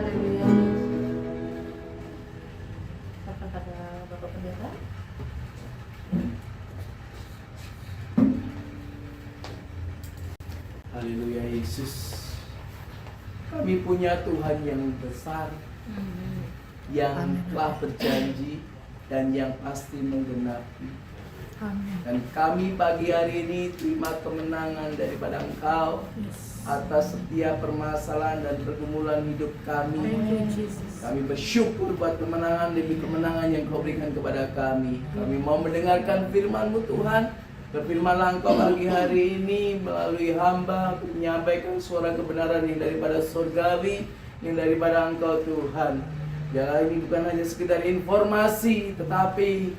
Haleluya. Kata-kata Bapak Pendeta. Haleluya Yesus. Kami punya Tuhan yang besar, yang telah berjanji dan yang pasti menggenapi. Dan kami pagi hari ini terima kemenangan daripada Engkau atas setiap permasalahan dan pergumulan hidup kami. Kami bersyukur buat kemenangan demi kemenangan yang Kau berikan kepada kami. Kami mau mendengarkan firman-Mu Tuhan. Berfirmanlah Engkau pagi hari ini melalui hamba untuk menyampaikan suara kebenaran yang daripada surgawi, yang daripada Engkau Tuhan. Ya, ini bukan hanya sekedar informasi, tetapi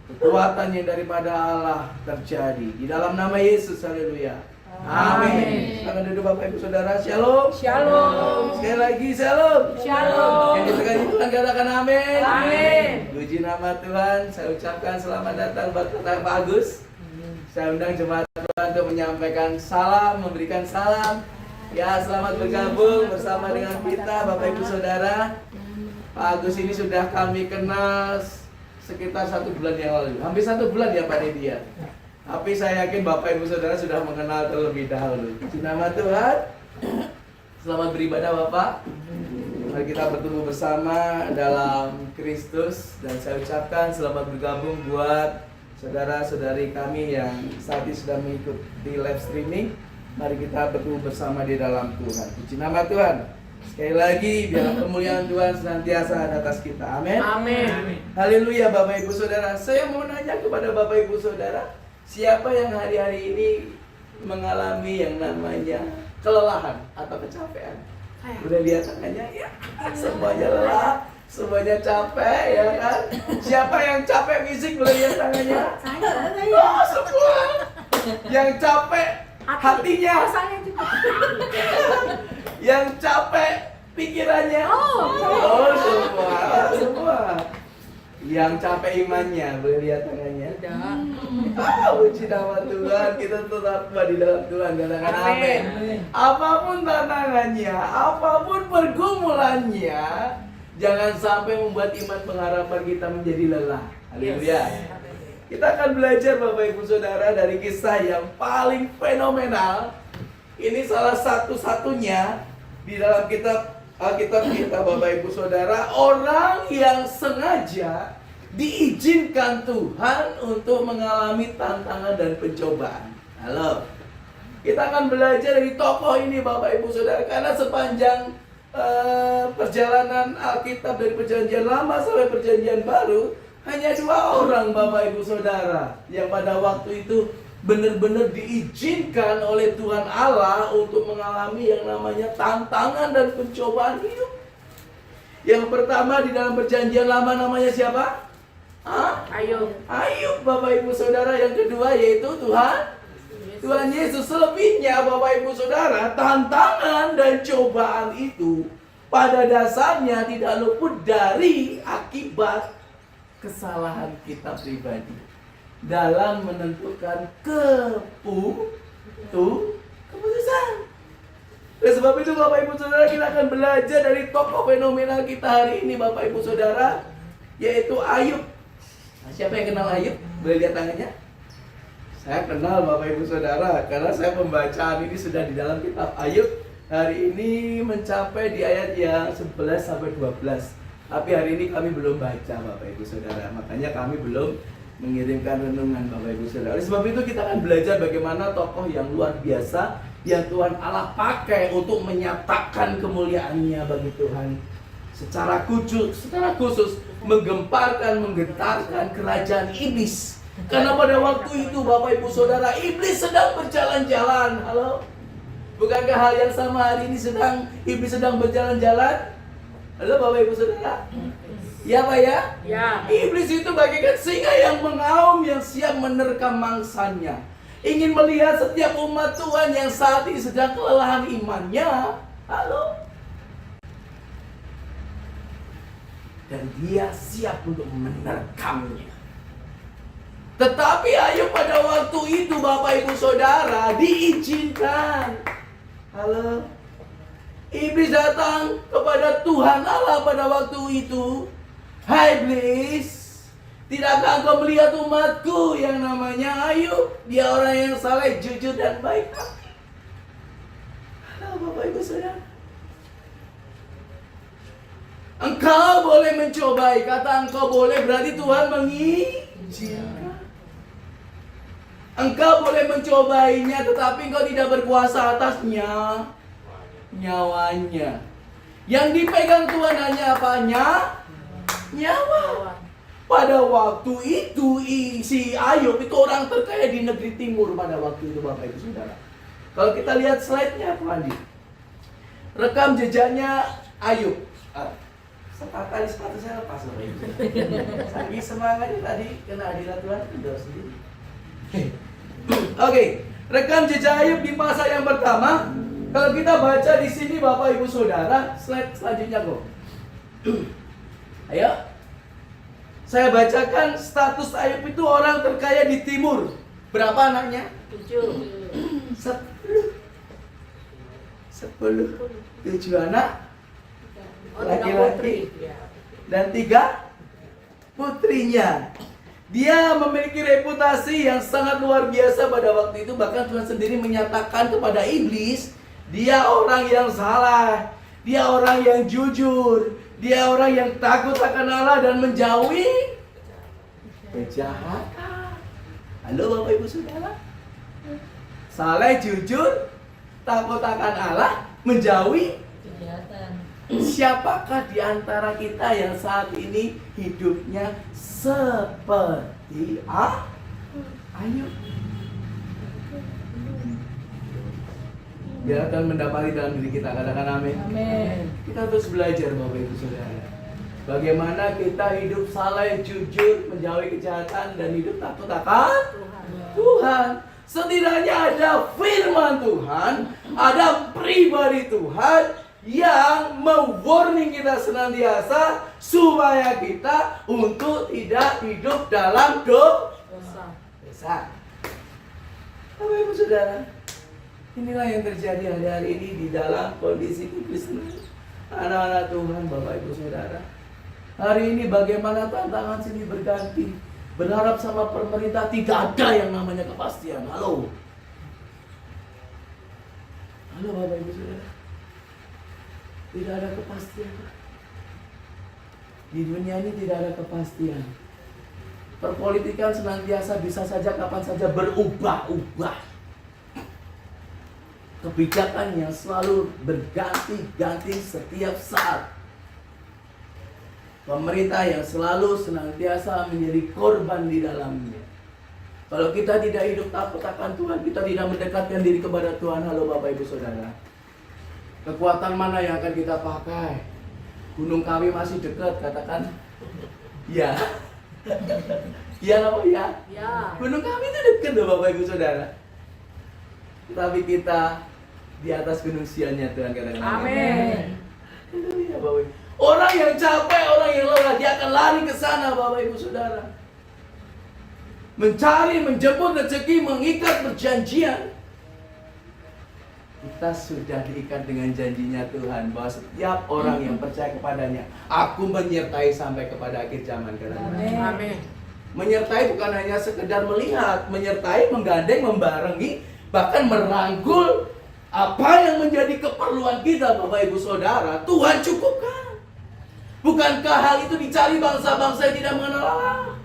kekuatan yang daripada Allah terjadi. Di dalam nama Yesus, haleluya. Amin. Silakan duduk Bapak Ibu Saudara. Shalom. Shalom. Sekali lagi shalom. Shalom. Yang ditekan Tuhan katakan amin. Amin. Puji nama Tuhan. Saya ucapkan selamat datang buat Pak Agus. Saya undang jemaat Tuhan untuk menyampaikan salam, memberikan salam. Ya, selamat bergabung bersama dengan kita Bapak Ibu Saudara. Pak Agus ini sudah kami kenal sekitar 1 bulan yang lalu. Hampir 1 bulan ya Pak Dedia. Tapi saya yakin Bapak Ibu Saudara sudah mengenal terlebih dahulu. Puji nama Tuhan. Selamat beribadah Bapak. Mari kita bertemu bersama dalam Kristus. Dan saya ucapkan selamat bergabung buat saudara-saudari kami yang saat ini sudah mengikuti live streaming. Mari kita bertemu bersama di dalam Tuhan. Puji nama Tuhan. Sekali lagi, biar kemuliaan Tuhan senantiasa ada atas kita. Amin. Amin. Haleluya Bapak Ibu Saudara. Saya mau nanya kepada Bapak Ibu Saudara, siapa yang hari-hari ini mengalami yang namanya kelelahan atau kecapean? Udah lihat tangannya? Ya, semuanya lelah, semuanya capek, ya kan? Siapa yang capek fisik? Boleh lihat tangannya? Saya. Oh, semua. Yang capek hatinya. Saya juga. Yang capek pikirannya. Oh, semua. Yang capek imannya, boleh lihat tangannya. Puji nama Tuhan, kita tetap di dalam Tuhan. Katakan amin. Apapun tantangannya, apapun pergumulannya, jangan sampai membuat iman pengharapan kita menjadi lelah. Haleluya. Kita akan belajar Bapak Ibu Saudara dari kisah yang paling fenomenal. Ini salah satu-satunya di dalam kitab Alkitab kita Bapak Ibu Saudara, orang yang sengaja diizinkan Tuhan untuk mengalami tantangan dan pencobaan. Halo. Kita akan belajar dari tokoh ini Bapak Ibu Saudara, karena sepanjang perjalanan Alkitab dari perjanjian lama sampai perjanjian baru, hanya 2 orang Bapak Ibu Saudara yang pada waktu itu benar-benar diizinkan oleh Tuhan Allah untuk mengalami yang namanya tantangan dan pencobaan hidup. Yang pertama di dalam perjanjian lama namanya siapa? Ayub. Ayub Bapak Ibu Saudara. Yang kedua yaitu Tuhan Yesus. Selebihnya Bapak Ibu Saudara, tantangan dan cobaan itu pada dasarnya tidak luput dari akibat kesalahan kita pribadi dalam menentukan keputusan. Oleh sebab itu Bapak Ibu Saudara, kita akan belajar dari tokoh fenomenal kita hari ini Bapak Ibu Saudara, yaitu Ayub. Nah, siapa yang kenal Ayub? Boleh lihat tangannya? Saya kenal Bapak Ibu Saudara, karena saya pembacaan ini sudah di dalam kitab Ayub. Hari ini mencapai di ayat yang 11 sampai 12. Tapi hari ini kami belum baca Bapak Ibu Saudara, makanya kami belum mengirimkan renungan Bapak Ibu Saudara. Oleh sebab itu kita akan belajar bagaimana tokoh yang luar biasa yang Tuhan Allah pakai untuk menyatakan kemuliaan-Nya bagi Tuhan. Secara khusus menggemparkan, menggetarkan kerajaan iblis. Karena pada waktu itu Bapak Ibu Saudara, iblis sedang berjalan-jalan. Halo? Bukankah hal yang sama hari ini iblis sedang berjalan-jalan? Halo Bapak Ibu Saudara? Ya Pak ya? Ya. Iblis itu bagaikan singa yang mengaum, yang siap menerkam mangsanya. Ingin melihat setiap umat Tuhan yang saat ini sedang kelelahan imannya. Halo? Dan dia siap untuk menerkamnya. Tetapi Ayub pada waktu itu Bapak Ibu Saudara diizinkan. Halo? Iblis datang kepada Tuhan Allah pada waktu itu. Hai iblis, tidakkah engkau melihat umatku yang namanya Ayub? Dia orang yang saleh, jujur dan baik hati. Halo Bapak Ibu Saudara. Engkau boleh mencobai, kata engkau boleh berarti Tuhan mengizinkan. Engkau boleh mencobainya tetapi engkau tidak berkuasa atasnya. Nyawanya. Yang dipegang Tuhan hanya apanya? Nyawa. Pada waktu itu si Ayub itu orang terkaya di negeri timur pada waktu itu Bapak Ibu Saudara. Kalau kita lihat slide-nya Pak Andi. Rekam jejaknya Ayub. Tali sepatu saya lepas Bapak Ibu. Saking semangatnya tadi kena hadirat Tuhan udah sendiri. Oke, rekam jejak Ayub di masa yang pertama. Kalau kita baca di sini Bapak Ibu Saudara, slide selanjutnya kok. Ayo. Saya bacakan status Ayub itu orang terkaya di timur. Berapa anaknya? 7. 10. 7 anak. Oh, Laki-laki. ya. Dan 3 putrinya. Dia memiliki reputasi yang sangat luar biasa pada waktu itu. Bahkan Tuhan sendiri menyatakan kepada iblis, dia orang yang salah, dia orang yang jujur, dia orang yang takut akan Allah dan menjauhi kejahatan. Halo Bapak Ibu Saudara. Saleh, jujur, takut akan Allah, menjauhi Kejahatan. Siapakah di antara kita yang saat ini hidupnya seperti Ayub? Biar akan mendapati dalam diri kita, katakan amin. Amin. Kita terus belajar Bapak Ibu Saudara. Bagaimana kita hidup saleh, jujur, menjauhi kejahatan dan hidup takut akan Tuhan. Setidaknya ada firman Tuhan, ada pribadi Tuhan yang mewarning kita senantiasa supaya kita untuk tidak hidup dalam dosa. Bapak Ibu Saudara, inilah yang terjadi hari-hari ini di dalam kondisi kekristenan anak-anak Tuhan Bapak Ibu Saudara. Hari ini bagaimana tantangan sini berganti. Berharap sama pemerintah tidak ada yang namanya kepastian. Halo Bapak Ibu Saudara. Tidak ada kepastian. Di dunia ini tidak ada kepastian. Perpolitikan senantiasa bisa saja kapan saja berubah-ubah. Kebijakan yang selalu berganti-ganti setiap saat. Pemerintah yang selalu senantiasa menjadi korban di dalamnya. Kalau kita tidak hidup takut akan Tuhan, kita tidak mendekatkan diri kepada Tuhan. Halo Bapak Ibu Saudara. Kekuatan mana yang akan kita pakai? Gunung Kawi masih dekat, katakan ya. Iya apa ya? Ya. Gunung Kawi itu dekat loh Bapak Ibu Saudara. Tapi kita di atas gunung Sionnya Tuhan, katakan Amin. Haleluya Bapak Ibu. Orang yang capek, orang yang lelah, dia akan lari ke sana Bapak Ibu Saudara. Mencari, menjemput rezeki, mengikat perjanjian. Kita sudah diikat dengan janjinya Tuhan bahwa setiap orang yang percaya kepadanya, aku menyertai sampai kepada akhir zaman. Amin. Menyertai bukan hanya sekedar melihat, menyertai, menggandeng, membarengi, bahkan merangkul apa yang menjadi keperluan kita Bapak Ibu Saudara. Tuhan cukupkan. Bukankah hal itu dicari bangsa-bangsa yang tidak mengenal Allah?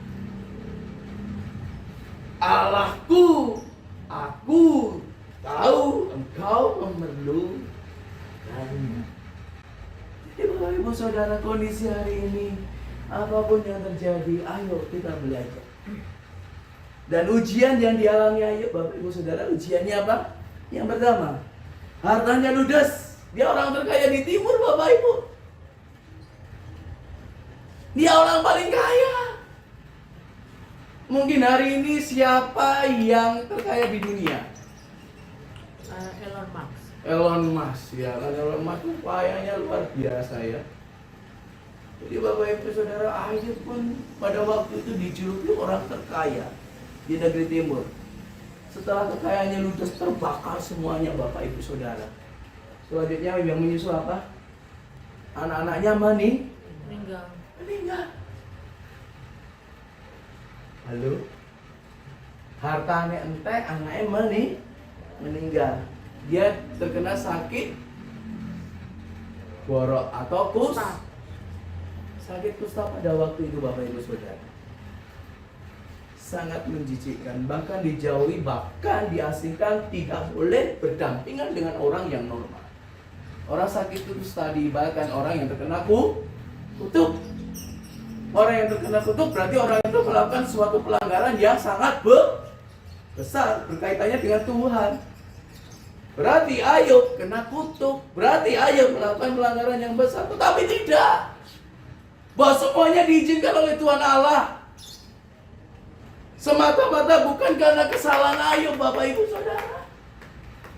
Allahku, aku tahu engkau memerlukannya. Jadi Bapak Ibu Saudara, kondisi hari ini apapun yang terjadi, ayo kita belajar. Dan ujian yang dialami Ayub Bapak Ibu Saudara, ujiannya apa? Yang pertama, hartanya ludes. Dia orang terkaya di timur Bapak Ibu. Dia orang paling kaya. Mungkin hari ini siapa yang terkaya di dunia? Elon Musk. Elon Musk ya, kan Elon Musk itu kayanya luar biasa ya. Jadi Bapak Ibu Saudara, Ayub pun pada waktu itu dijuluki orang terkaya di negeri timur. Setelah kekayaannya ludes, terbakar semuanya Bapak Ibu Saudara. Selanjutnya yang menyusul apa? Anak-anaknya Meninggal. meninggal. Halo? Hartanya ente, anaknya meninggal. Dia terkena sakit borok atau Kusta. sakit kusta pada waktu itu Bapak Ibu Saudara. Sangat menjijikkan, bahkan dijauhi, bahkan diasingkan, tidak boleh berdampingan dengan orang yang normal. Orang sakit kusta diibaratkan orang yang terkena kutuk. Orang yang terkena kutuk berarti orang itu melakukan suatu pelanggaran yang sangat besar berkaitannya dengan Tuhan. Berarti Ayub kena kutuk, berarti Ayub melakukan pelanggaran yang besar. Tetapi tidak, bahwa semuanya diizinkan oleh Tuhan Allah. Semata-mata bukan karena kesalahan Ayub, Bapak Ibu Saudara.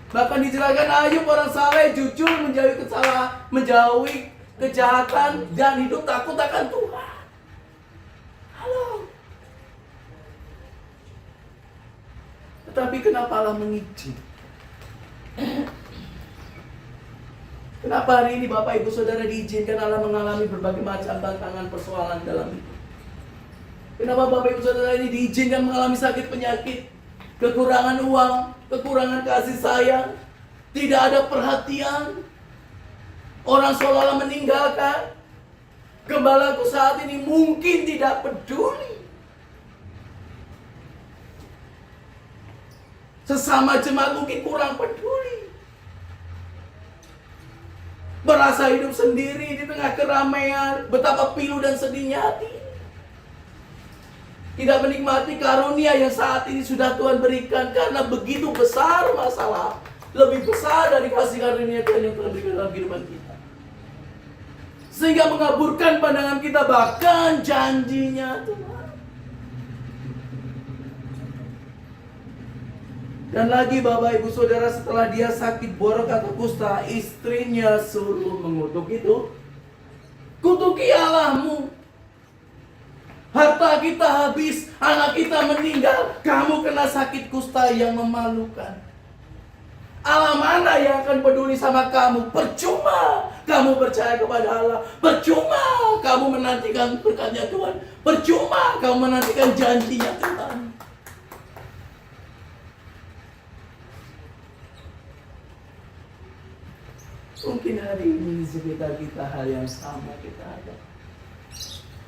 Bahkan dijelaskan Ayub orang saleh, jujur, menjauhi kejahatan dan hidup takut akan Tuhan. Halo. Tetapi kenapa Allah mengizinkan? Kenapa hari ini Bapak Ibu Saudara diizinkan Allah mengalami berbagai macam tantangan persoalan dalam hidup? Kenapa Bapak Ibu Saudara ini diizinkan mengalami sakit penyakit, kekurangan uang, kekurangan kasih sayang, tidak ada perhatian, orang seolah-olah meninggalkan. Gembalaku saat ini mungkin tidak peduli. Sesama jemaat mungkin kurang peduli. Merasa hidup sendiri di tengah keramaian, betapa pilu dan sedihnya hati. Tidak menikmati karunia yang saat ini sudah Tuhan berikan karena begitu besar masalah, lebih besar dari kasih karunia Tuhan yang Tuhan berikan dalam kehidupan kita. Sehingga mengaburkan pandangan kita bahkan janjinya Tuhan. Dan lagi Bapak Ibu Saudara, setelah dia sakit borok atau kusta, istrinya suruh mengutuk itu. Kutuki Allahmu. Harta kita habis, anak kita meninggal, kamu kena sakit kusta yang memalukan. Allah mana yang akan peduli sama kamu? Percuma kamu percaya kepada Allah. Percuma kamu menantikan berkatnya Tuhan. Percuma kamu menantikan janjinya Tuhan. Mungkin hari ini di sekitar kita hal yang sama kita ada.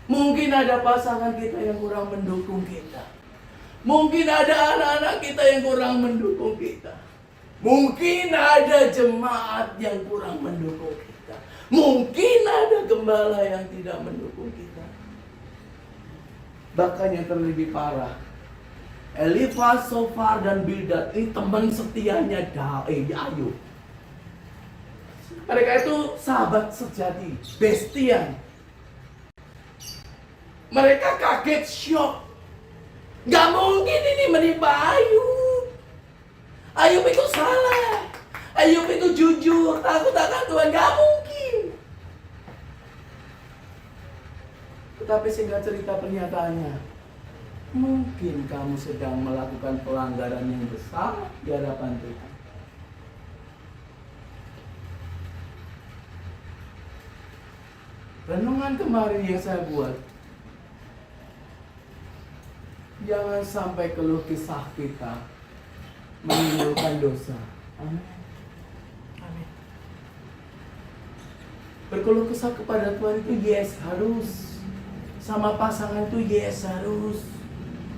Mungkin ada pasangan kita yang kurang mendukung kita. Mungkin ada anak-anak kita yang kurang mendukung kita. Mungkin ada jemaat yang kurang mendukung kita. Mungkin ada gembala yang tidak mendukung kita. Bahkan yang terlebih parah, Elifaz, Sofar, dan Bildad ini teman setianya Ayub. Mereka itu sahabat sejati, bestian. Mereka kaget, syok. Gak mungkin ini menimpa Ayub. Ayub itu salah. Ayub itu jujur, takut akan Tuhan. Gak mungkin. Tetapi sehingga cerita pernyataannya, mungkin kamu sedang melakukan pelanggaran yang besar di hadapan Tuhan. Renungan kemarin yang saya buat, jangan sampai keluh kesah kita menimbulkan dosa. Amin. Amin. Berkeluh kesah kepada Tuhan itu yes, harus. Sama pasangan itu yes, harus.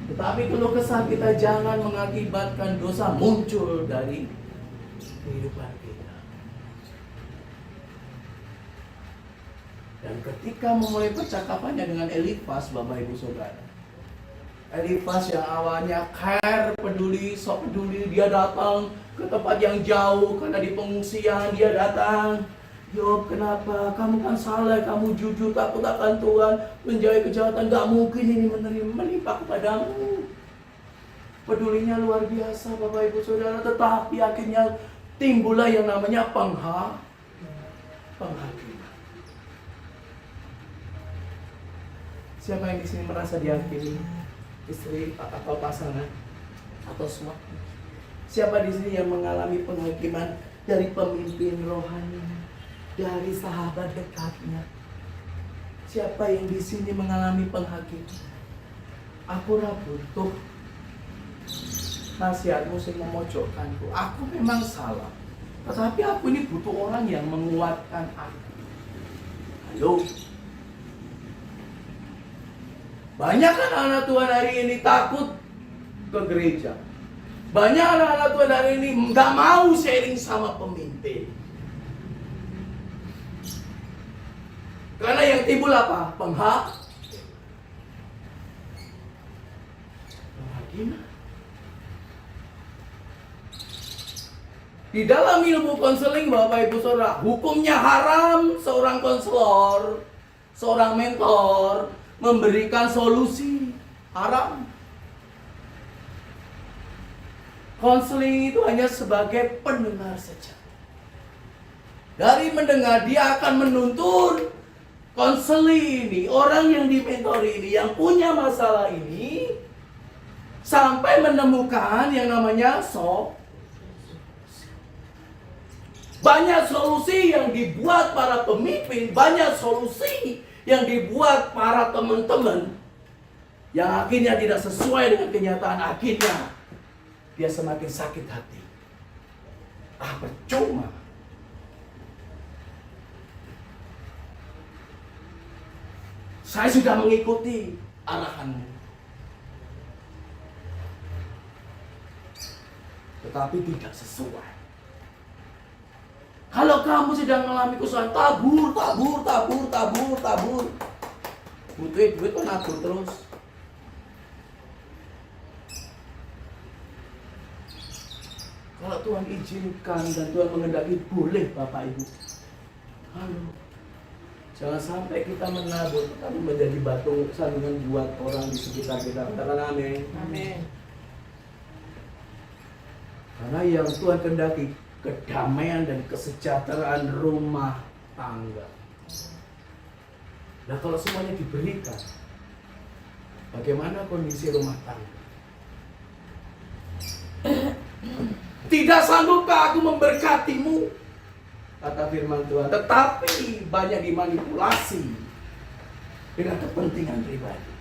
Tetapi keluh kesah kita jangan mengakibatkan dosa muncul dari kehidupan kita. Dan ketika memulai percakapannya dengan Elifaz, Bapak Ibu Saudara, Elifaz yang awalnya care, peduli, sok peduli, dia datang ke tempat yang jauh karena di pengungsian dia datang. Yob, kenapa? Kamu kan saleh, kamu jujur, takut akan Tuhan, menjauhi kejahatan, gak mungkin ini menimpa kepadamu. Pedulinya luar biasa, Bapak Ibu Saudara, tetapi akhirnya timbullah yang namanya penghakiman. Siapa yang di sini merasa dihakimi? Istri atau pasangan atau suami? Siapa di sini yang mengalami penghakiman dari pemimpin rohani, dari sahabat dekatnya. Siapa yang di sini mengalami penghakiman? Aku butuh nasihatmu sing memojokkanku. Aku memang salah, tetapi aku ini butuh orang yang menguatkan aku. Halo. Banyak anak-anak Tuhan hari ini takut ke gereja. Banyak anak-anak Tuhan hari ini nggak mau sharing sama pemimpin. Karena yang timbul apa? Penghakiman. Di dalam ilmu konseling Bapak Ibu Saudara, hukumnya haram seorang konselor, seorang mentor memberikan solusi. Haram. Konseling itu hanya sebagai pendengar saja. Dari mendengar dia akan menuntun konseling ini, orang yang dimentori ini, yang punya masalah ini, sampai menemukan yang namanya banyak solusi yang dibuat para pemimpin, banyak solusi yang dibuat para teman-teman, yang akhirnya tidak sesuai dengan kenyataan. Akhirnya dia semakin sakit hati. Percuma. Saya sudah mengikuti arahanmu, tetapi tidak sesuai. Kalau kamu sedang mengalami kesusahan, tabur. Butuh duit kok nabur terus. Kalau Tuhan izinkan dan Tuhan mengendaki, boleh Bapak Ibu. Halo. Jangan sampai kita menabur, tapi menjadi batu sandungan buat orang di sekitar kita. Katakan amin. Amin. Karena yang Tuhan kehendaki, kedamaian dan kesejahteraan rumah tangga. Nah, kalau semuanya diberikan, bagaimana kondisi rumah tangga? Tidak sanggupkah aku memberkatimu? Kata firman Tuhan. Tetapi banyak dimanipulasi dengan kepentingan pribadi.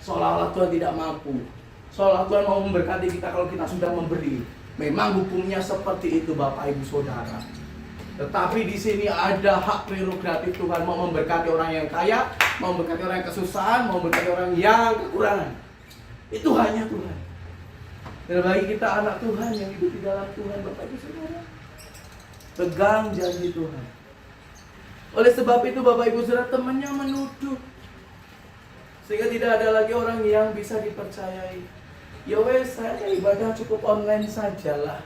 Seolah-olah Tuhan tidak mampu. Seolah Tuhan mau memberkati kita kalau kita sudah memberi. Memang hukumnya seperti itu Bapak Ibu Saudara. Tetapi di sini ada hak prerogatif Tuhan, mau memberkati orang yang kaya, mau memberkati orang yang kesusahan, mau memberkati orang yang kekurangan. Itu hanya Tuhan. Dan bagi kita anak Tuhan yang hidup di dalam Tuhan, Bapak Ibu Saudara, pegang janji Tuhan. Oleh sebab itu Bapak Ibu Saudara, temannya menuduh, sehingga tidak ada lagi orang yang bisa dipercayai. Ya wes, saya ibadah cukup online sajalah.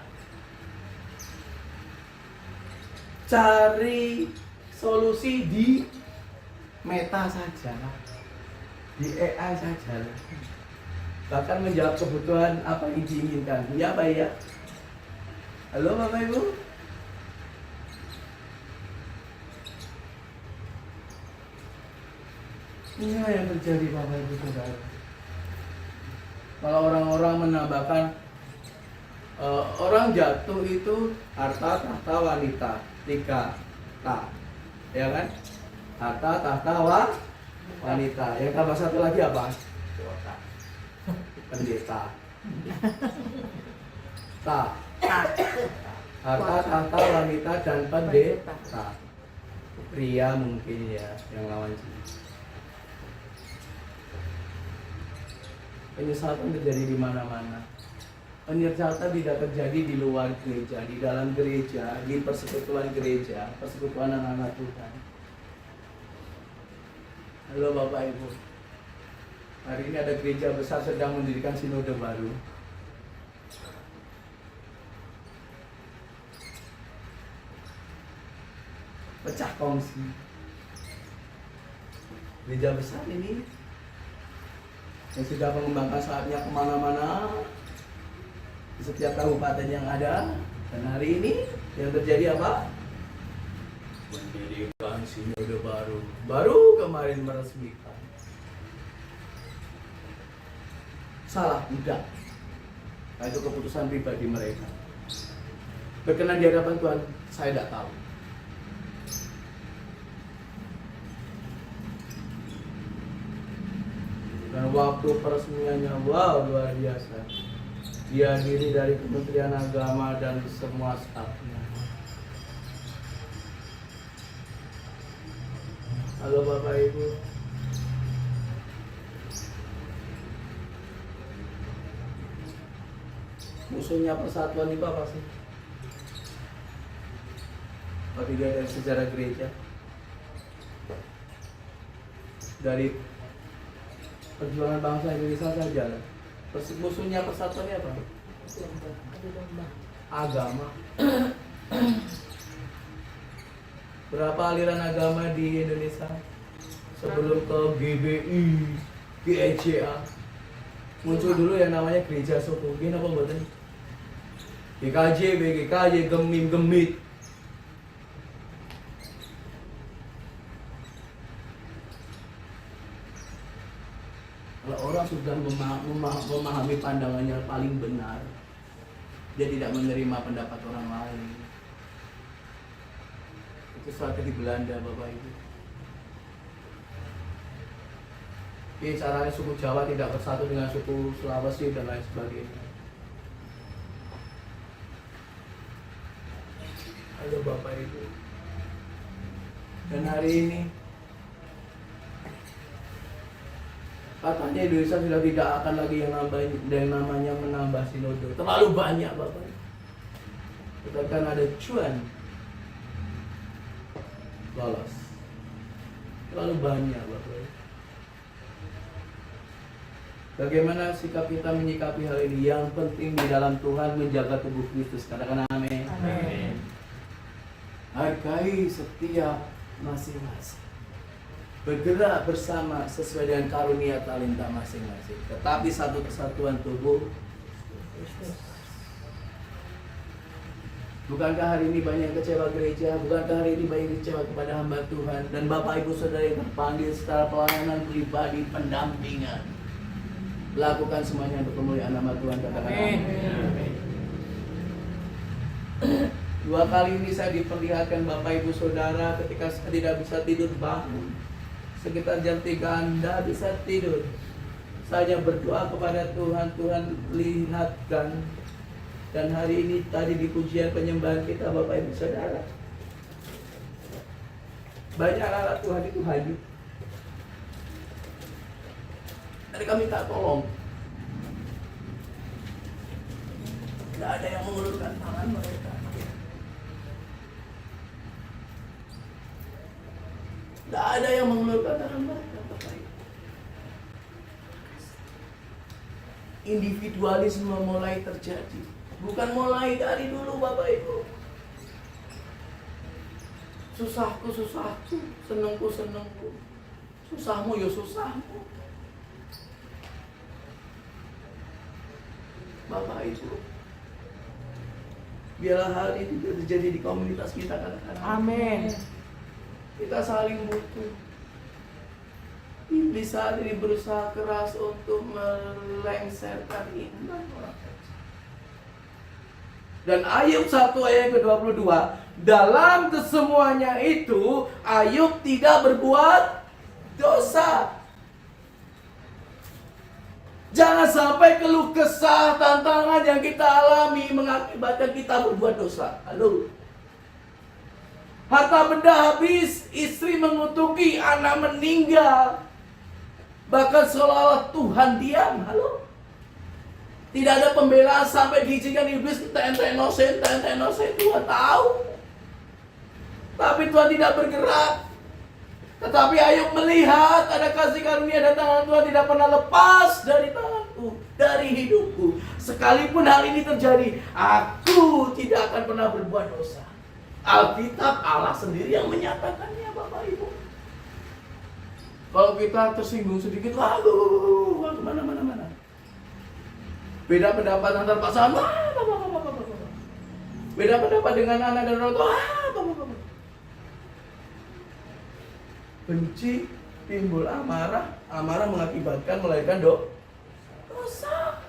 Cari solusi di Meta sajalah, di AI sajalah. Bahkan menjawab kebutuhan apa yang diinginkan. Ya Pak ya. Halo Bapak Ibu. Inilah yang terjadi Bapak Ibu Saudara. Kalau orang-orang menambahkan orang jatuh itu harta, tahta, wanita, 3 ta, ya kan? Harta, tahta, wanita. Yang tambah satu lagi apa? Pendeta. Harta, tahta, wanita, dan pendeta. Pria mungkin ya yang lawan jenis. Penyesatan terjadi di mana-mana. Penyesatan tidak terjadi di luar gereja, di dalam gereja, di persekutuan gereja, persekutuan anak-anak Tuhan. Halo Bapak Ibu. Hari ini ada gereja besar sedang mendirikan sinode baru. Pecah kongsi. Gereja besar ini yang sudah mengembangkan saatnya kemana-mana di setiap kabupaten yang ada. Dan hari ini yang terjadi apa? Mendirikan sinode baru kemarin meresmikan. Salah tidak? Nah, itu keputusan pribadi mereka. berkenan di hadapan Tuhan, saya tidak tahu. Dan waktu peresmiannya, wow, luar biasa. Dihadiri dari Kementerian Agama dan semua stafnya. Halo Bapak Ibu. Musuhnya persatuan itu apa sih? Kalau dilihat dari sejarah gereja, dari perjuangan bangsa Indonesia saja, musuhnya persatuannya apa? Agama. Berapa aliran agama di Indonesia? Sebelum ke GBI, GEJA, muncul dulu yang namanya Gereja Soko. Gini apa buatan? GKJ, BGKJ, Gemim, Gemit. Kalau orang sudah memahami pandangannya paling benar, dia tidak menerima pendapat orang lain. Itu strategi Belanda, Bapak Ibu. Ini caranya suku Jawa tidak bersatu dengan suku Sulawesi dan lain sebagainya. Halo Bapak Ibu. Dan hari ini katanya Indonesia sudah tidak akan lagi yang namanya menambah sinode. Terlalu banyak Bapak. Tetapi kan ada cuan lolos. Terlalu banyak Bapak. Bagaimana sikap kita menyikapi hal ini? Yang penting di dalam Tuhan menjaga tubuh Kristus. Katakan amin. Amin. Hargai setiap masing-masing. Bergerak bersama sesuai dengan karunia talenta masing-masing. Tetapi satu kesatuan tubuh Kristus. Bukankah hari ini banyak kecewa gereja? Bukankah hari ini banyak kecewa kepada hamba Tuhan? Dan Bapak Ibu Saudara yang terpanggil secara pelayanan pribadi, pendampingan, lakukan semuanya untuk kemuliaan nama Tuhan. Katakan amin. 2 kali ini saya diperlihatkan Bapak Ibu Saudara ketika saya tidak bisa tidur bangun. Sekitar jam 3 Anda bisa tidur. Saya berdoa kepada Tuhan, Tuhan lihatkan. Dan hari ini tadi di pujian penyembahan kita Bapak Ibu Saudara, banyak alat Tuhan itu hadir. Mereka minta tolong. Tidak ada yang mengulurkan tangan mereka. Tidak ada yang mengulurkan tangan mereka. Individualisme mulai terjadi. Bukan mulai dari dulu Bapak Ibu. Susahku susahku, senengku senengku. Susahmu ya susahmu. Bapak Ibu, biarlah hal ini terjadi di komunitas kita. Katakan Amin. Kita saling butuh. Iblis saat ini berusaha keras untuk melengsarkan iman orang. Dan Ayub 1 ayat ke-22, dalam kesemuanya itu Ayub tidak berbuat dosa. Jangan sampai keluh kesah, tantangan yang kita alami mengakibatkan kita berbuat dosa. Halo. Harta benda habis, istri mengutuki, anak meninggal. Bahkan seolah-olah Tuhan diam. Halo. Tidak ada pembelaan sampai diizinkan iblis kita ente enosen. Tuhan tahu. Tapi Tuhan tidak bergerak. Tetapi Ayub melihat ada kasih karunia dan tangan Tuhan tidak pernah lepas dari tanganku, dari hidupku. Sekalipun hal ini terjadi, aku tidak akan pernah berbuat dosa. Alkitab Allah sendiri yang menyatakannya Bapak Ibu. Kalau kita tersinggung sedikit, waduh, mana. Beda pendapat antar pasangan, beda pendapat dengan anak dan orang tua, benci, timbul amarah mengakibatkan melahirkan dosa.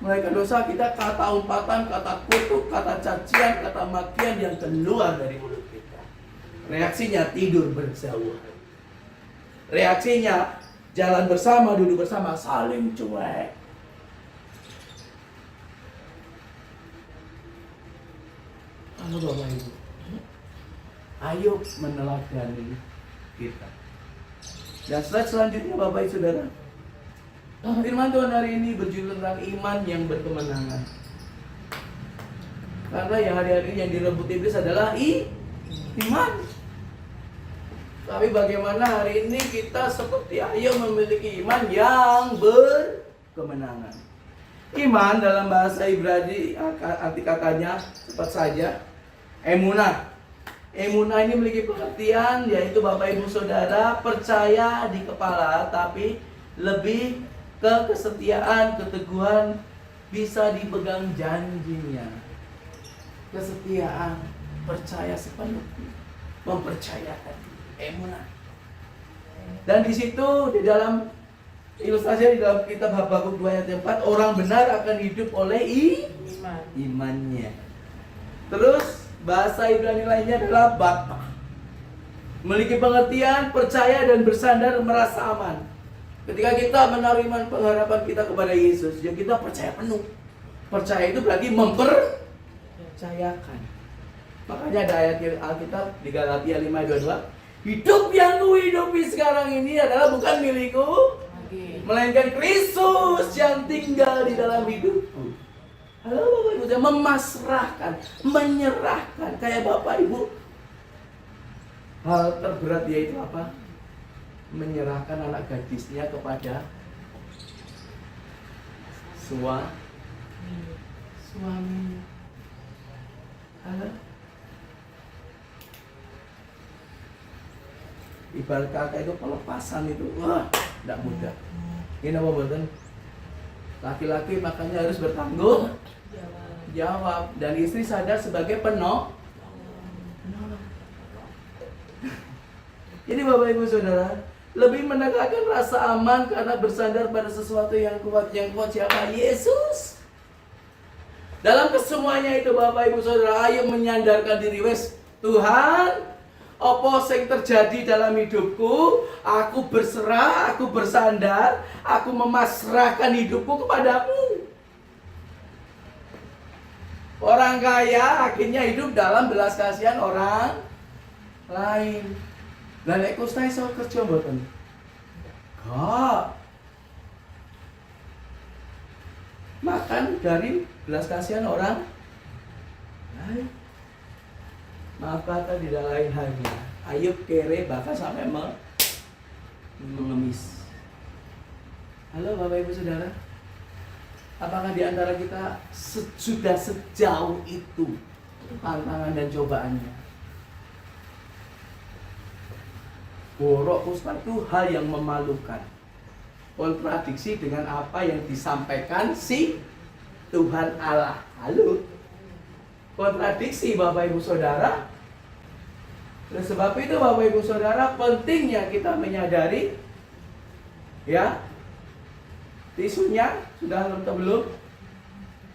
Melainkan dosa kita kata umpatan, kata kutuk, kata cacian, kata makian yang keluar dari mulut kita. Reaksinya tidur berjauhan. Reaksinya jalan bersama, duduk bersama, saling cuek. Halo Bapak Ibu, ayo meneladani kita. Dan slide selanjutnya Bapak Ibu Saudara, firman Tuhan hari ini berjudul tentang iman yang berkemenangan. Karena yang hari-hari yang direbut iblis adalah iman. Tapi bagaimana hari ini kita seperti ayo memiliki iman yang berkemenangan. Iman dalam bahasa Ibrani arti katanya cepat saja emunah. Emunah ini memiliki pengertian yaitu Bapak Ibu Saudara percaya di kepala tapi lebih ke kesetiaan, keteguhan, bisa dipegang janjinya. Kesetiaan, percaya sepenuhnya, mempercayakan, emunah. Dan di situ di dalam ilustrasi di dalam kitab Habakuk 2 ayat 4, orang benar akan hidup oleh imannya. Terus bahasa Ibrani lainnya adalah bata. Memiliki pengertian, percaya dan bersandar merasa aman. Ketika kita menaruh pengharapan kita kepada Yesus, ya kita percaya penuh. Percaya itu berarti mempercayakan. Makanya ada ayat Alkitab di Galatia 5:22, hidup yang kuhidupi sekarang ini adalah bukan milikku, melainkan Kristus yang tinggal di dalam hidupku. Halo Bapak Ibu, memasrahkan, menyerahkan. Kayak Bapak Ibu, hal terberat yaitu apa? Menyerahkan anak gadisnya kepada suami. Halo? Ibarat kakak itu pelepasan itu, wah, tidak mudah. Ini apa betul? Laki-laki makanya harus bertanggung jawab dan istri sadar sebagai penolong. Jadi Bapak Ibu Saudara, lebih menegakkan rasa aman karena bersandar pada sesuatu yang kuat. Yang kuat siapa? Yesus. Dalam kesemuanya itu Bapak Ibu Saudara, ayo menyandarkan diri. Wes Tuhan, apa yang terjadi dalam hidupku, aku berserah, aku bersandar, aku memasrahkan hidupku kepadamu. Orang kaya akhirnya hidup dalam belas kasihan orang lain. Lah nek Gusti iso kerja mboten? Gak. Makan dari belas kasihan orang lain. Maaf kata tidak lain halnya. Ayub kere bahkan sampai mengemis. Halo Bapak Ibu Saudara, apakah di antara kita sudah sejauh itu tantangan dan cobaannya? Borok kusta itu hal yang memalukan, kontradiksi dengan apa yang disampaikan si Tuhan Allah. Halo, kontradiksi Bapak Ibu Saudara. Oleh sebab itu Bapak Ibu Saudara, pentingnya kita menyadari, ya, tisunya sudah atau belum?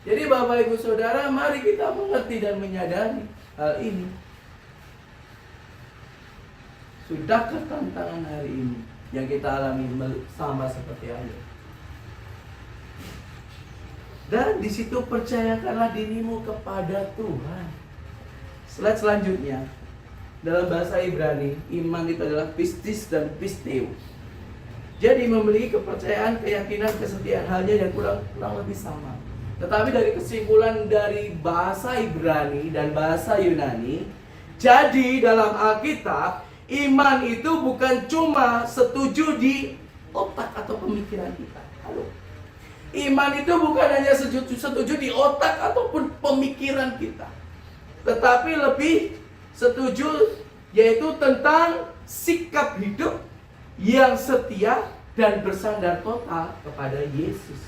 Jadi Bapak Ibu Saudara, mari kita mengerti dan menyadari hal ini. Sudahkah tantangan hari ini yang kita alami sama seperti Ayub? Dan di situ percayakanlah dirimu kepada Tuhan. Slide selanjutnya, dalam bahasa Ibrani, iman itu adalah pistis dan pisteu. Jadi memiliki kepercayaan, keyakinan, kesetiaan, halnya yang kurang lebih sama. Tetapi dari kesimpulan dari bahasa Ibrani dan bahasa Yunani, jadi dalam Alkitab, iman itu bukan cuma setuju di otak atau pemikiran kita. Halo. Iman itu bukan hanya setuju di otak ataupun pemikiran kita, tetapi lebih setuju yaitu tentang sikap hidup yang setia dan bersandar total kepada Yesus.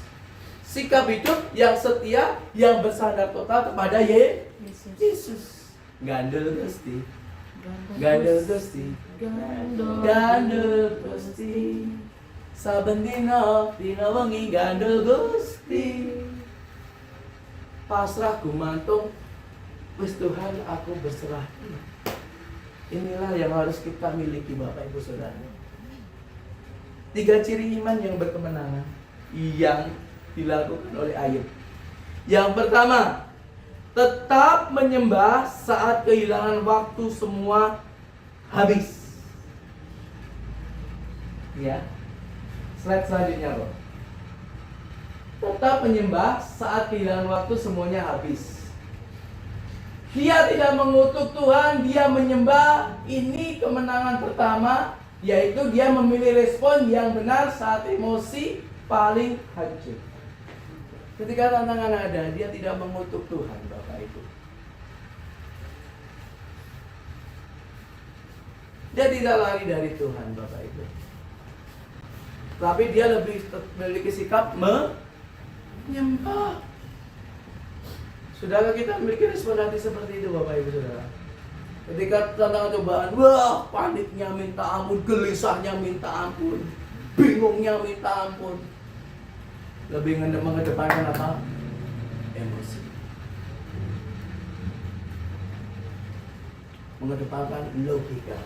Sikap hidup yang setia yang bersandar total kepada Yesus. Gandel Gusti. Gandel Gusti, gandel Gusti, saben dina wengi gandel Gusti. pasrah gumantung, wis Tuhan aku berserah. Inilah yang harus kita miliki Bapak Ibu Saudara. 3 ciri iman yang berkemenangan yang dilakukan oleh Ayub. Yang pertama, tetap menyembah saat kehilangan waktu semua habis. Ya. Slide selanjutnya, Bro. Tetap menyembah saat kehilangan waktu semuanya habis. Dia tidak mengutuk Tuhan, dia menyembah. Ini kemenangan pertama, yaitu dia memilih respon yang benar saat emosi paling hancur. Ketika tantangan ada, dia tidak mengutuk Tuhan, Bapak Ibu. Dia tidak lari dari Tuhan, Bapak Ibu. Tapi dia lebih memiliki sikap menyembah. Saudara, kita memiliki respon hati seperti itu, Bapak Ibu Saudara. Ketika tantangan cobaan, wah, paniknya minta ampun, gelisahnya minta ampun, bingungnya minta ampun. Lebih mengedepankan apa? Emosi. Mengedepankan logika.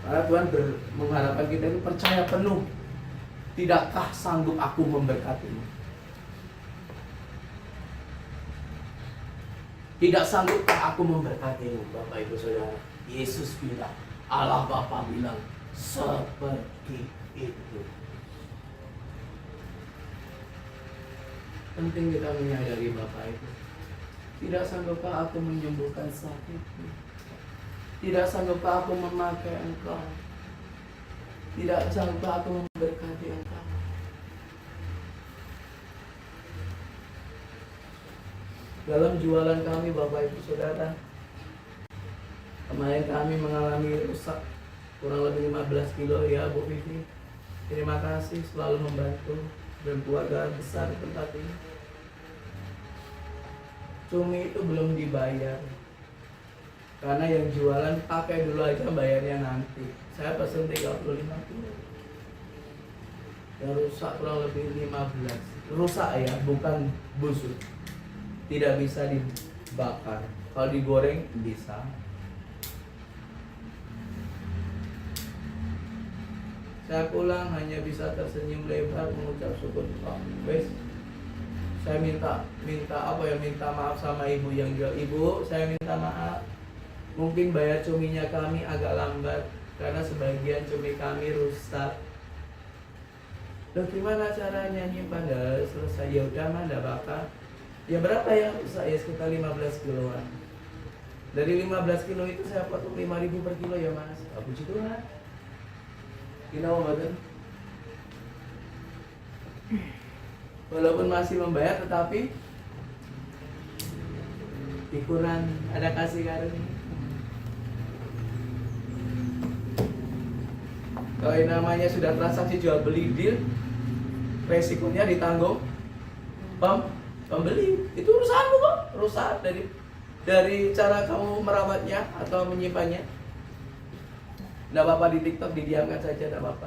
Karena Tuhan mengharapkan kita itu percaya penuh. Tidakkah sanggup aku memberkatimu? Tidak sanggupkah aku memberkatimu, Bapak Ibu Saudara? Yesus bilang, Allah Bapa bilang, seperti itu. Penting kita menyadari, Bapak Ibu. Tidak sanggupkah aku menyembuhkan sakitmu? Tidak sanggupkah aku memakai engkau? Tidak sanggupkah aku memberkati engkau? Dalam jualan kami, Bapak Ibu Saudara, kemarin kami mengalami rusak kurang lebih 15 kilo ya Bu Vivi. Terima kasih selalu membantu dan keluarga besar di tempat ini. Cumi itu belum dibayar, karena yang jualan pakai dulu aja, bayarnya nanti. Saya pesen 35 kilo. Yang rusak kurang lebih 15. Rusak ya, bukan busuk. Tidak bisa dibakar. Kalau digoreng bisa. Saya pulang hanya bisa tersenyum lebar mengucap syukur. Wes, saya minta maaf sama ibu yang jual. Ibu, saya minta maaf. Mungkin bayar cuminya kami agak lambat karena sebagian cumi kami rusak. Loh, gimana caranya nyimpan? Selesai, ya udah mah, enggak apa-apa. Ya berapa yang rusak? Ya sekitar 15 kiloan. Dari 15 kilo itu saya potong 5.000 per kilo ya Mas. Puji Tuhan. Gimana Bapak? Walaupun masih membayar, tetapi dikurang, ada kasih karunia. Kalau yang namanya sudah transaksi jual beli deal, resikonya ditanggung pembeli. Itu urusanmu kok. Rusak dari cara kamu merawatnya atau menyimpannya. Tidak apa-apa di TikTok, didiamkan saja, tidak apa-apa.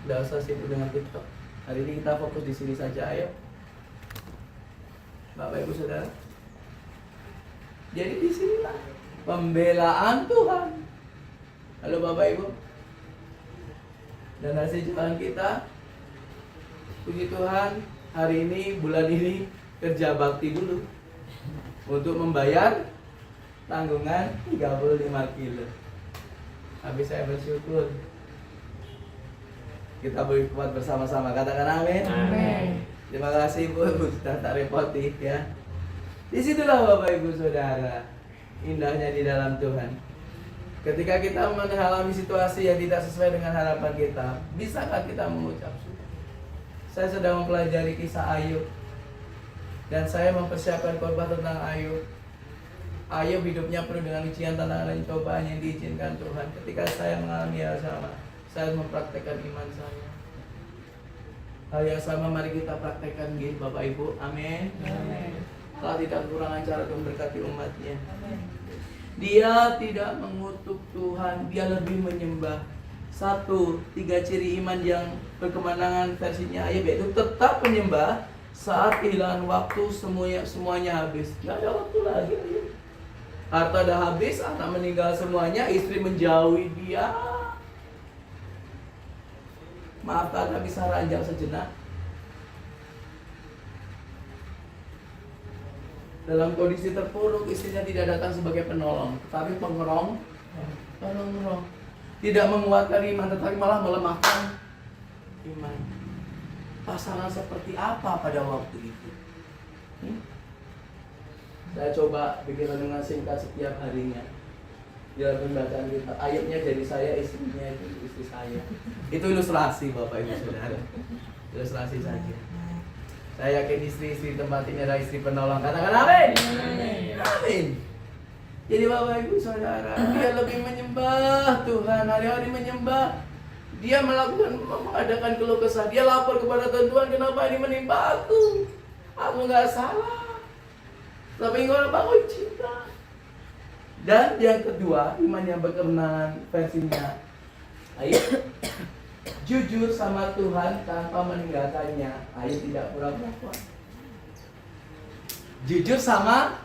Tidak usah sibuk dengan TikTok. Hari ini kita fokus di sini saja, ayo. Bapak Ibu Saudara. Jadi di sinilah pembelaan Tuhan. Halo Bapak Ibu. Dan hasil jualan kita, puji Tuhan, hari ini, bulan ini kerja bakti dulu untuk membayar tanggungan 35 kilo. Habis saya bersyukur. Kita berkuat bersama-sama. Katakan amin. Amin. Terima kasih Bu, sudah tak repoti ya. Disitulah Bapak Ibu Saudara, indahnya di dalam Tuhan. Ketika kita mengalami situasi yang tidak sesuai dengan harapan kita, bisakah kita mengucap syukur? Saya sedang mempelajari kisah Ayub, dan saya mempersiapkan khotbah tentang Ayub. Ayub hidupnya penuh dengan ujian, tantangan dan cobaan yang diizinkan Tuhan. Ketika saya mengalami hal sama, saya mempraktekkan iman saya. Hal yang sama mari kita praktekkan gitu Bapak Ibu. Amin. Allah tidak kekurangan cara memberkati umatnya. Dia tidak mengutuk Tuhan, dia lebih menyembah. 1, 3 ciri iman yang berkemenangan versinya Ayub, yaitu tetap menyembah Saat kehilangan waktu semuanya habis. Nggak ada waktu lagi. Harta udah habis, anak meninggal semuanya, istri menjauhi dia. Maafkan tak bisa ranjang sejenak. Dalam kondisi terpuruk, istrinya tidak datang sebagai penolong, tapi pengerong. Tidak menguatkan iman, tetapi malah melemahkan iman. Pasangan seperti apa pada waktu itu? Saya coba bikin renungan singkat setiap harinya. Dalam pembacaan kita, ayatnya jadi saya, istrinya itu istri saya. Itu ilustrasi Bapak Ibu Saudara. Ilustrasi saja. Saya yakin istri-istri tempat ini adalah istri penolong. Katakan amin. Amin. Jadi Bapak Ibu Saudara, dia lebih menyembah Tuhan, hari-hari menyembah. Dia mengadakan keluh kesah. Dia lapor kepada Tuhan, kenapa ini menimpa aku? Aku nggak salah. Tapi engkau aku cinta. Dan yang kedua, iman yang berkemenangan versinya. Ayo, jujur sama Tuhan tanpa meninggalkannya. Ayo tidak pura-pura. Jujur sama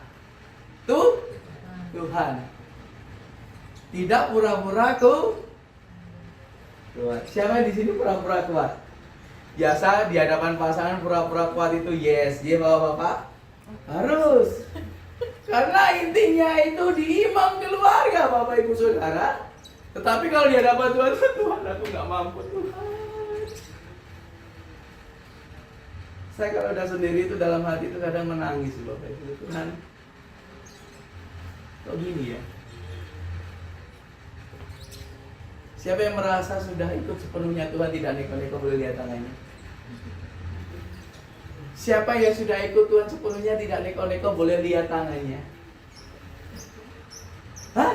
Tuhan. Tidak pura-pura kuat. Siapa di sini pura-pura kuat? Biasa di hadapan pasangan pura-pura kuat itu yes, ya Bapak-bapak. Harus. Karena intinya itu di imam keluarga Bapak Ibu Saudara. Tetapi kalau di hadapan Tuhan, Tuhan aku nggak mampu Tuhan. Saya kalau udah sendiri itu dalam hati itu kadang menangis Bapak Ibu. Tuhan, kok gini ya? Siapa yang merasa sudah ikut sepenuhnya Tuhan tidak neko-neko boleh lihat tangannya. Siapa yang sudah ikut Tuhan sepenuhnya tidak neko-neko boleh lihat tangannya. Hah?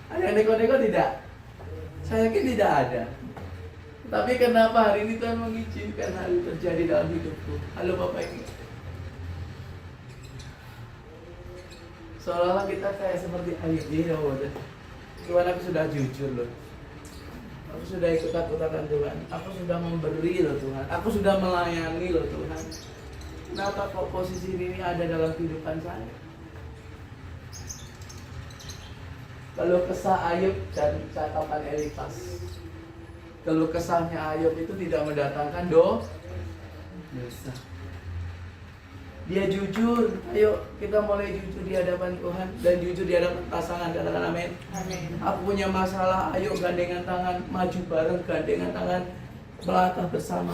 Ada yang neko-neko tidak? Saya yakin tidak ada. Tapi kenapa hari ini Tuhan mengizinkan hal itu terjadi dalam hidupku? Halo Bapak Ibu. Seolah-olah kita kayak seperti Ayub ini. Tuhan, aku sudah jujur loh. Aku sudah ikut katakan Tuhan. Aku sudah memberi loh Tuhan. Aku sudah melayani loh Tuhan. Kenapa kok posisi ini ada dalam kehidupan saya? Kalau kesah Ayub dan catatan Elifas. Kalau kesahnya Ayub itu tidak mendatangkan dosa. Dia jujur. Ayo kita mulai jujur di hadapan Tuhan dan jujur di hadapan pasangan. Katakan amin. Amin. Aku punya masalah, ayo gandengan tangan, maju bareng, gandengan tangan, melangkah bersama.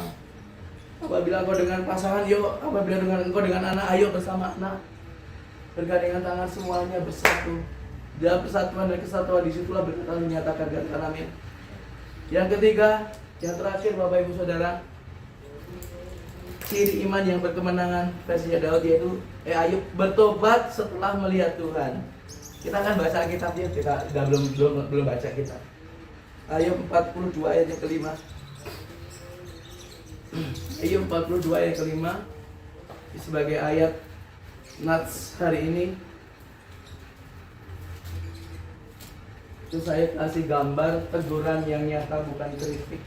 Apabila engkau dengan pasangan, yuk. Apabila engkau dengan anak, ayo bersama anak. Bergandengan tangan semuanya bersatu. Dalam persatuan dan kesatuan disitulah berkata menyatakan. Katakan amin. Yang ketiga, yang terakhir Bapak Ibu Saudara, ciri iman yang berkemenangan versinya Daud yaitu Ayub bertobat setelah melihat Tuhan. Kita akan baca kitabnya, kita belum baca kitab. Ayub 42 ayat yang kelima. Ayub 42 ayat kelima sebagai ayat nats hari ini. Itu saya kasih gambar teguran yang nyata bukan kritik.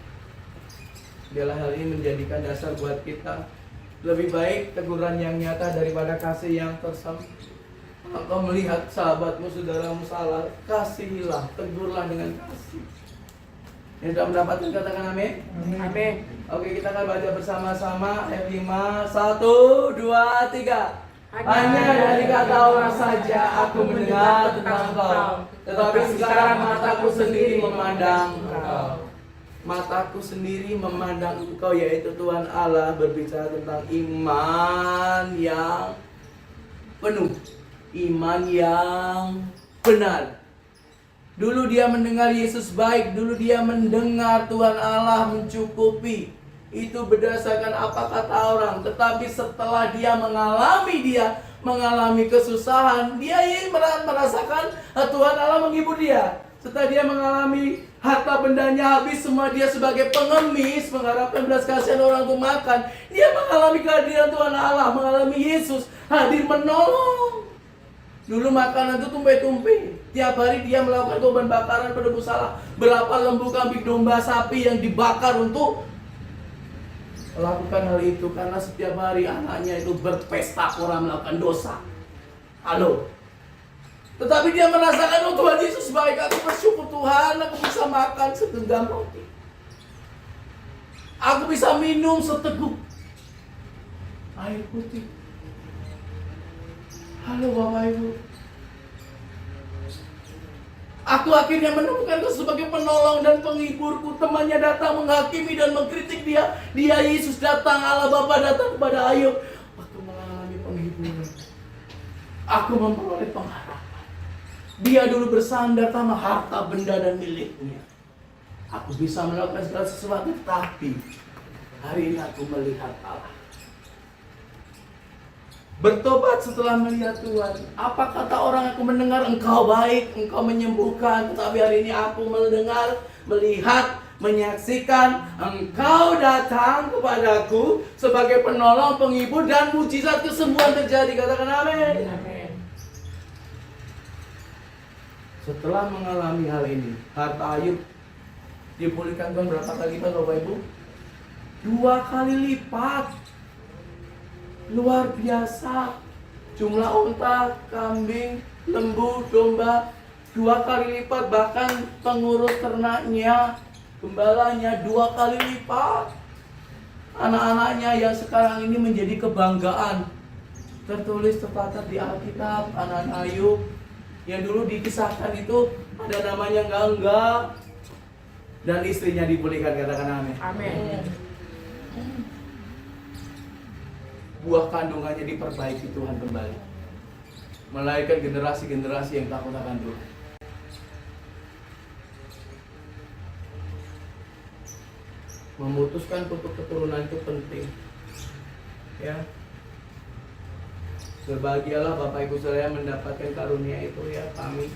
Biarlah hal ini menjadikan dasar buat kita. Lebih baik teguran yang nyata daripada kasih yang tersam. Engkau melihat sahabatmu, saudaramu salah, kasihilah, tegurlah dengan kasih. Yang sudah mendapatkan katakan amin. Amin. Oke, kita akan baca bersama-sama ayat 5. 1, 2, 3. Hanya dari kata orang saja aku mendengar tentang Engkau, tetapi sekarang mataku sendiri memandang Engkau. Mataku sendiri memandang Engkau, yaitu Tuhan Allah berbicara tentang iman yang penuh, iman yang benar. Dulu dia mendengar Yesus baik, dulu dia mendengar Tuhan Allah mencukupi. Itu berdasarkan apa kata orang. Tetapi setelah dia mengalami kesusahan, dia merasakan Tuhan Allah menghibur dia. Setelah dia mengalami harta bendanya habis semua, dia sebagai pengemis mengharapkan belas kasihan orang untuk makan. Dia mengalami kehadiran Tuhan Allah, mengalami Yesus hadir menolong. Dulu makanan itu tumpe-tumpe. Tiap hari dia melakukan korban bakaran penebus salah. Berapa lembu, kambing, domba, sapi yang dibakar untuk melakukan hal itu karena setiap hari anaknya itu berpesta pora melakukan dosa. Halo. Tetapi dia merasakan, oh Tuhan Yesus baik, aku bersyukur Tuhan, aku bisa makan segenggam roti. Aku bisa minum seteguk air putih. Halo Bapak Ibu. Aku akhirnya menemukan itu sebagai penolong dan penghiburku. Temannya datang menghakimi dan mengkritik dia. Dia Yesus datang, Allah Bapa datang kepada Ayub. Aku mengalami penghiburan. Aku memperoleh pengharapan. Dia dulu bersandar sama harta benda dan miliknya. Aku bisa melakukan segala sesuatu, tapi hari ini aku melihat Allah. Bertobat setelah melihat Tuhan. Apa kata orang? Aku mendengar engkau baik, engkau menyembuhkan. Tetapi hari ini aku mendengar, melihat, menyaksikan engkau datang kepadaku sebagai penolong, penghibur, dan mujizat kesembuhan terjadi. Katakan amin. Amin. Setelah mengalami hal ini, harta Ayub dipulihkan Tuhan berapa kali lipat Bapak Ibu? 2 kali lipat. Luar biasa. Jumlah unta, kambing, lembu, domba 2 kali lipat. Bahkan pengurus ternaknya, gembalanya 2 kali lipat. Anak-anaknya yang sekarang ini menjadi kebanggaan. Tertulis tercatat di Alkitab, anak-anak Ayub yang dulu dikisahkan itu ada namanya Gangga dan istrinya dipulihkan. Katakan amin. Amin. Buah kandungannya diperbaiki Tuhan kembali, melahirkan generasi-generasi yang takut akan Tuhan. Memutuskan untuk keturunan itu penting, ya. Berbahagialah Bapak Ibu saya mendapatkan karunia itu, ya. Kami,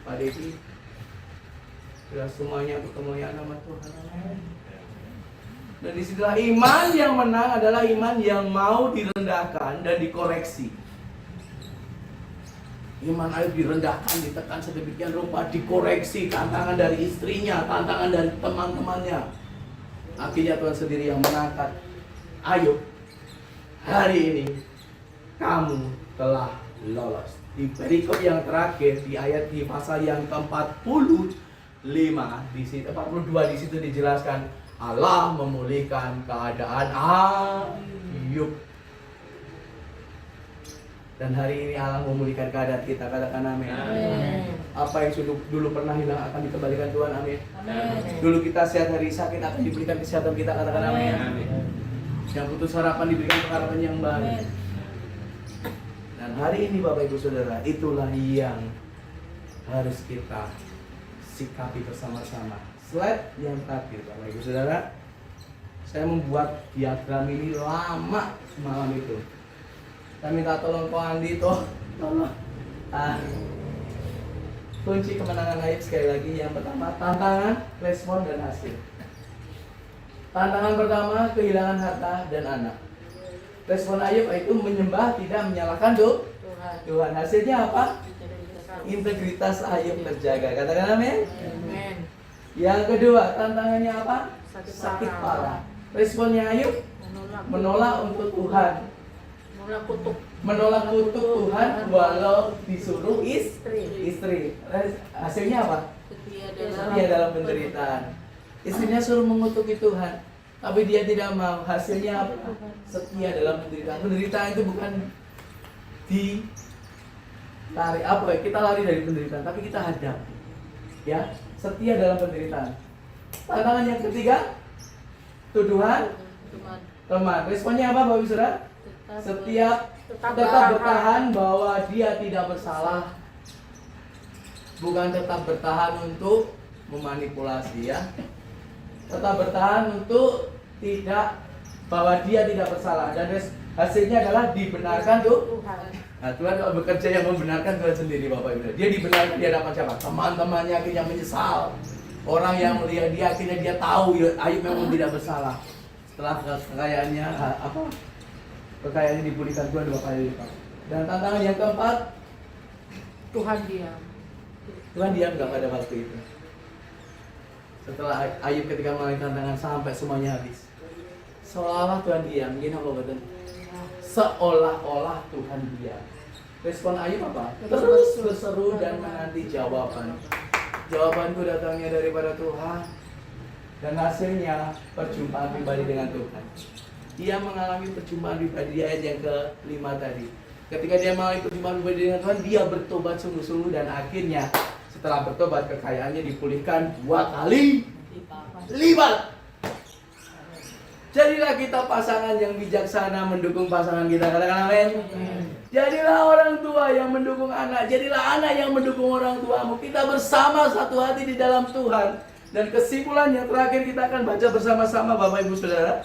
Pak Dedi, sudah semuanya bertemu ya nama Tuhan. Dan disitulah iman yang menang adalah iman yang mau direndahkan dan dikoreksi. Iman Ayub direndahkan, ditekan sedemikian rupa, dikoreksi. Tantangan dari istrinya, tantangan dari teman-temannya. Akhirnya Tuhan sendiri yang mengangkat Ayub. Hari ini kamu telah lolos. Di perikop yang terakhir, di ayat di pasal yang ke-45, di situ 42 di situ dijelaskan Allah memulihkan keadaan Ayub. Dan hari ini Allah memulihkan keadaan kita. Katakan amin. Amin. Apa yang dulu pernah hilang akan dikembalikan Tuhan. Amin. Amin. Dulu kita sehat hari sakit akan diberikan kesehatan kita. Katakan amin. Yang putus harapan diberikan harapan yang baru. Dan hari ini Bapak Ibu Saudara, itulah yang harus kita sikapi bersama-sama. Slide yang terakhir Bapak Ibu Saudara, saya membuat diagram ini lama semalam itu. Saya minta tolong Ko Andi tolong. Kunci kemenangan Ayub sekali lagi. Yang pertama, tantangan, respon, dan hasil. Tantangan pertama, kehilangan harta dan anak. Respon Ayub itu menyembah, tidak menyalahkan Tuhan. Hasilnya apa? Integritas Ayub terjaga. Katakan amin. Amin. Yang kedua, tantangannya apa? Sakit parah. Responnya Ayub menolak untuk Tuhan. Menolak kutuk Tuhan walau disuruh istri. Hasilnya apa? Setia dalam penderitaan. Istrinya suruh mengutuki Tuhan, tapi dia tidak mau. Hasilnya apa? Setia dalam penderitaan. Penderitaan itu bukan ditarik apa ya? Kita lari dari penderitaan, tapi kita hadap. Ya, setia dalam penderitaan. Tantangan yang ketiga, tuduhan teman. Responnya apa Bapak Ibu Saudara? Tetap bertahan bahwa dia tidak bersalah. Bukan tetap bertahan untuk memanipulasi, ya. Tetap bertahan untuk tidak, bahwa dia tidak bersalah. Dan hasilnya adalah dibenarkan Tuhan. Nah, Tuhan kalau bekerja yang membenarkan Tuhan sendiri Bapak Ibu. Dia dibenarkan di hadapan siapa? Teman-temannya akhirnya menyesal. Orang yang melihat dia akhirnya dia tahu Ayub memang tidak bersalah. Setelah kekayaannya kekayaannya dipulihkan Tuhan 2 kali lipat. Dan tantangan yang keempat, Tuhan diam. Tuhan diam gak pada waktu itu. Setelah Ayub ketika mengalami tantangan sampai semuanya habis, Seolah-olah Tuhan diam, gini apa betul? Seolah-olah Tuhan diam. Respon Ayub apa? Terus berseru dan menanti jawaban. Jawabanku datangnya daripada Tuhan. Dan hasilnya perjumpaan pribadi dengan Tuhan. Dia mengalami perjumpaan pribadi di ayat yang ke-5 tadi. Ketika dia mengalami perjumpaan pribadi dengan Tuhan, dia bertobat sungguh-sungguh dan akhirnya setelah bertobat kekayaannya dipulihkan 2 kali lipat. Jadilah kita pasangan yang bijaksana mendukung pasangan kita. Katakan amin. Jadilah orang tua yang mendukung anak. Jadilah anak yang mendukung orang tuamu. Kita bersama satu hati di dalam Tuhan. Dan kesimpulan yang terakhir kita akan baca bersama-sama Bapak Ibu Saudara.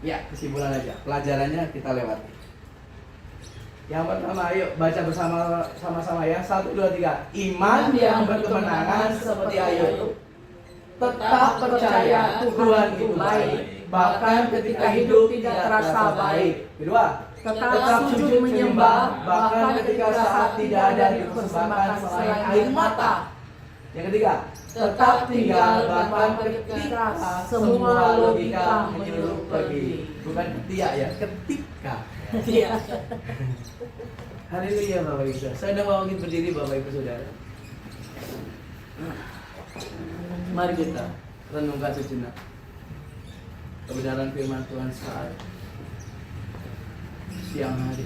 Ya, kesimpulan aja. Pelajarannya kita lewati. Yang pertama, ayo baca bersama-sama ya. 1, 2, 3. Iman yang berkemenangan seperti Ayub. Tetap percaya Tuhan itu baik. Bahkan ketika hidup tidak terasa baik. Kedua, tetap sujud menyembah. Bahkan ketika saat tidak ada dipersembahkan selain air mata. Yang ketiga, tetap tinggal bahkan ketika semua logika menyuruh pergi. Bukan ketika ya, ketika. Haleluya Bapak Ibu. Saya udah mau berdiri Bapak Ibu Saudara. Mari kita renungkan sejenak kebenaran firman Tuhan saat siang hari.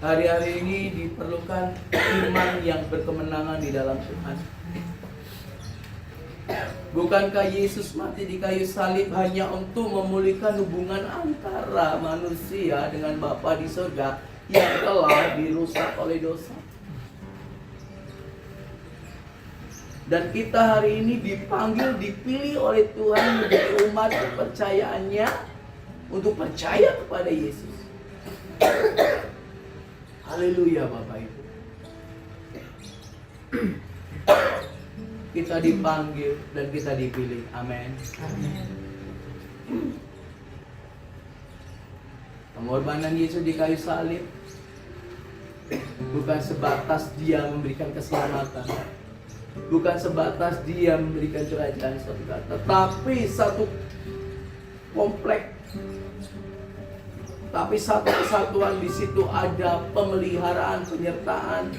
Hari-hari ini diperlukan iman yang berkemenangan di dalam Tuhan. Bukankah Yesus mati di kayu salib hanya untuk memulihkan hubungan antara manusia dengan Bapa di surga yang telah dirusak oleh dosa? Dan kita hari ini dipanggil, dipilih oleh Tuhan menjadi umat kepercayaannya untuk percaya kepada Yesus. Haleluya Bapak Ibu. Kita dipanggil dan kita dipilih. Amin. Pengorbanan Yesus di kayu salib bukan sebatas dia memberikan keselamatan, bukan sebatas dia memberikan kerajaan surga, tetapi satu komplek, tapi satu kesatuan. Di situ ada pemeliharaan, penyertaan,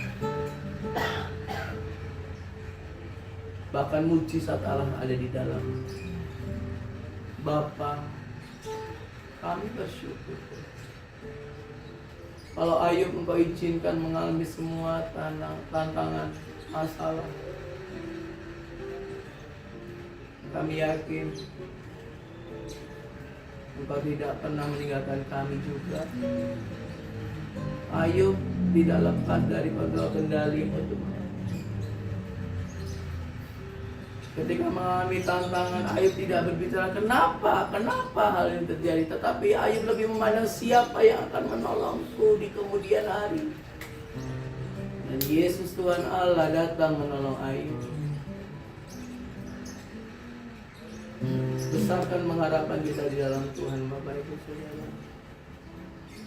bahkan mujizat Allah ada di dalam. Bapa, kami bersyukur kalau Ayub Engkau izinkan mengalami semua tantangan, masalah. Kami yakin Engkau tidak pernah meninggalkan kami juga. Ayub tidak lepas daripada kendali-Mu Tuhan. Ketika mengalami tantangan, Ayub tidak berbicara kenapa hal ini terjadi, tetapi Ayub lebih memandang siapa yang akan menolongku di kemudian hari. Dan Yesus Tuhan Allah datang menolong Ayub. Besarkan pengharapan kita di dalam Tuhan Bapak Ibu Saudara.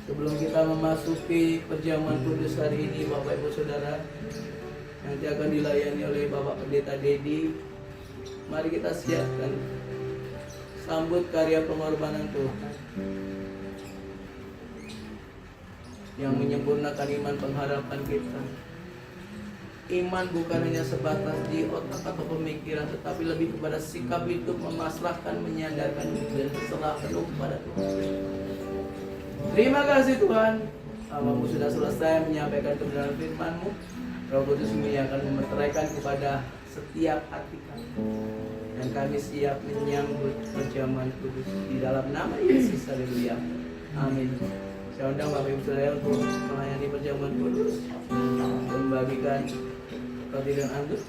Sebelum kita memasuki perjamuan kudus hari ini Bapak Ibu Saudara, nanti akan dilayani oleh Bapak Pendeta Dedi. Mari kita siapkan sambut karya pengorbanan Tuhan yang menyempurnakan iman pengharapan kita. Iman bukan hanya sebatas di otak atau pemikiran, tetapi lebih kepada sikap hidup, memasrahkan, menyadarkan dan berserah penuh kepada Tuhan. Terima kasih Tuhan, Bapak-Mu sudah selesai menyampaikan kebenaran firman-Mu. Roh Kudus yang akan memeteraikan kepada setiap hati kami, dan kami siap menyambut perjamuan kudus di dalam nama Yesus. Haleluya. Amin. Saya undang Bapak Ibu Saudara untuk melayani perjamuan kudus, membagikan roti dan anggur.